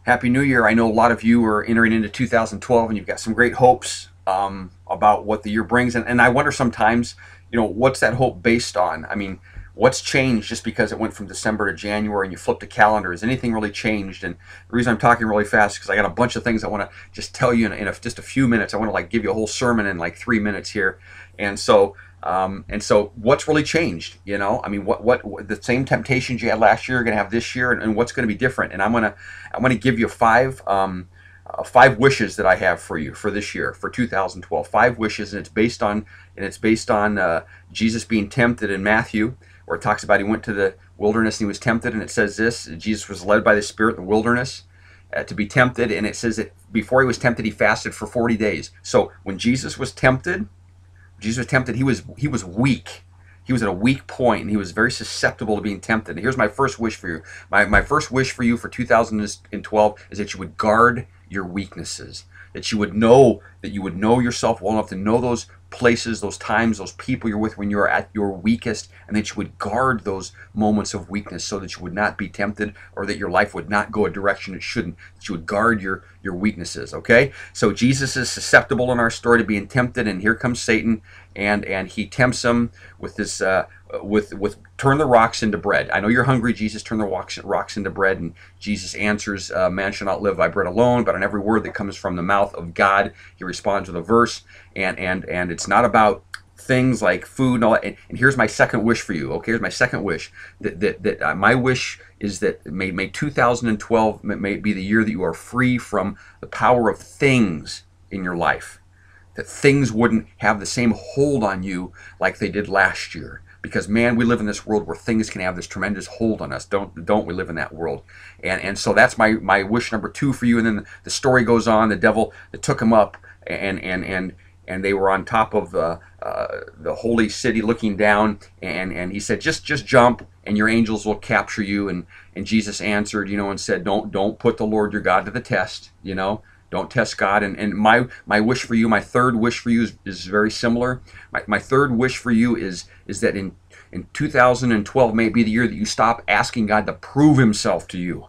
Happy New Year. I know a lot of you are entering into 2012 and you've got some great hopes about what the year brings. And I wonder sometimes, what's that hope based on? I mean, what's changed just because it went from December to January and you flipped a calendar? Has anything really changed? And the reason I'm talking really fast is because I got a bunch of things I want to just tell you in just a few minutes. I want to like give you a whole sermon in like 3 minutes here. And so what's really changed? I mean, what the same temptations you had last year are going to have this year, and what's going to be different? And I'm gonna give you five wishes that I have for you for this year, for 2012. Five wishes, and it's based on Jesus being tempted in Matthew, where it talks about he went to the wilderness and he was tempted, and it says this: Jesus was led by the Spirit in the wilderness to be tempted, and it says that before he was tempted, he fasted for 40 days. So when Jesus was tempted, he was weak. He was at a weak point, and he was very susceptible to being tempted. And here's my first wish for you. My first wish for you for 2012 is that you would guard your weaknesses. That you would know yourself well enough to know those places, those times, those people you're with when you're at your weakest, and that you would guard those moments of weakness so that you would not be tempted, or that your life would not go a direction it shouldn't. That you would guard your weaknesses. Okay? So Jesus is susceptible in our story to being tempted, and here comes Satan, and he tempts him with this with turn the rocks into bread. I know you're hungry, Jesus. Turn the rocks into bread. And Jesus answers, man shall not live by bread alone, but on every word that comes from the mouth of God. He responds with a verse, and it's not about things like food and all that. And here's my second wish for you. Okay, here's my second wish. My wish is that may 2012 may be the year that you are free from the power of things in your life. That things wouldn't have the same hold on you like they did last year. Because, man, we live in this world where things can have this tremendous hold on us. Don't we live in that world? And so that's my wish number two for you. And then the story goes on. The devil that took him up, and they were on top of the holy city looking down. And he said, just jump, and your angels will capture you. And Jesus answered, and said, don't put the Lord your God to the test. Don't test God. And my wish for you, my third wish for you is very similar. My third wish for you is that in 2012 may be the year that you stop asking God to prove himself to you.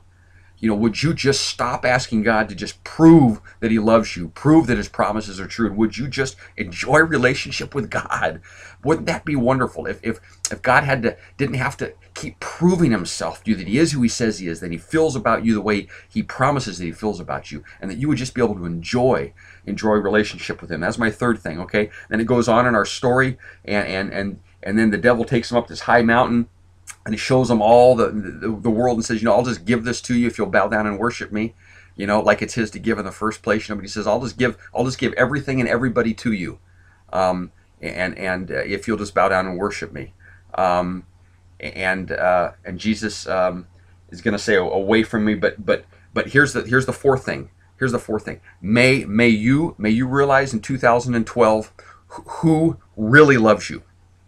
Would you just stop asking God to just prove that he loves you, prove that his promises are true? Would you just enjoy a relationship with God? Wouldn't that be wonderful if God didn't have to keep proving himself to you that he is who he says he is, that he feels about you the way he promises that he feels about you, and that you would just be able to enjoy relationship with him? That's my third thing, okay? Then it goes on in our story, and then the devil takes him up this high mountain, and he shows them all the world and says, I'll just give this to you if you'll bow down and worship me, like it's his to give in the first place. But he says, I'll just give everything and everybody to you, and if you'll just bow down and worship me. And Jesus is going to say, away from me. But here's the fourth thing. Here's the fourth thing. May you realize in 2012 who really loves you.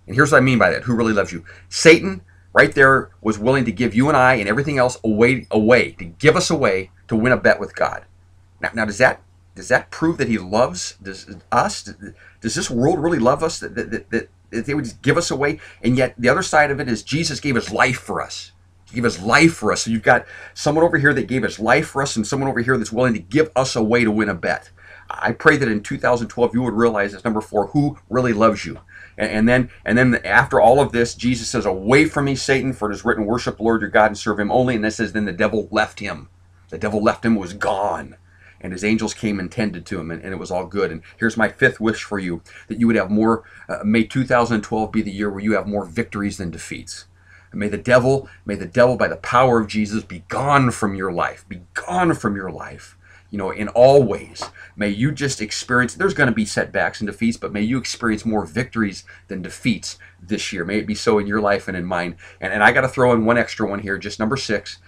And here's what I mean by that. Who really loves you? Satan, right there, was willing to give you and I and everything else away, to give us away to win a bet with God. Now does that prove that he loves us? Does this world really love us? That they would just give us away? And yet the other side of it is Jesus gave his life for us. He gave his life for us. So you've got someone over here that gave his life for us, and someone over here that's willing to give us away to win a bet. I pray that in 2012 you would realize as number four, who really loves you. And then after all of this, Jesus says, away from me, Satan, for it is written, worship the Lord your God and serve him only. And this says, then the devil left him. The devil left him, was gone. And his angels came and tended to him, and it was all good. And here's my fifth wish for you, that you would have more, may 2012 be the year where you have more victories than defeats. And may the devil, by the power of Jesus, be gone from your life. Be gone from your life. In all ways. May you just experience, there's going to be setbacks and defeats, but may you experience more victories than defeats this year. May it be so in your life and in mine. And I got to throw in one extra one here, just number 6,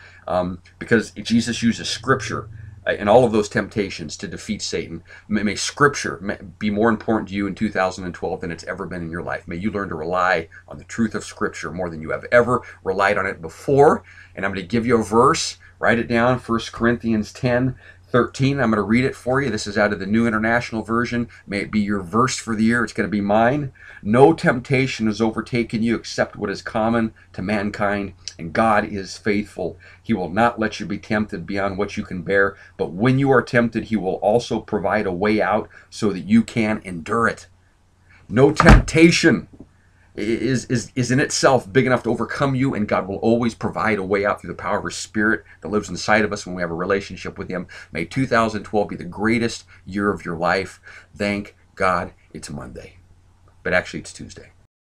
because Jesus uses Scripture in all of those temptations to defeat Satan. May Scripture be more important to you in 2012 than it's ever been in your life. May you learn to rely on the truth of Scripture more than you have ever relied on it before. And I'm going to give you a verse. Write it down, 1 Corinthians 10, 13. I'm going to read it for you. This is out of the New International Version. May it be your verse for the year. It's going to be mine. No temptation has overtaken you except what is common to mankind, and God is faithful. He will not let you be tempted beyond what you can bear, but when you are tempted, he will also provide a way out so that you can endure it. No temptation is in itself big enough to overcome you, and God will always provide a way out through the power of His Spirit that lives inside of us when we have a relationship with Him. May 2012 be the greatest year of your life. Thank God it's Monday, but actually it's Tuesday.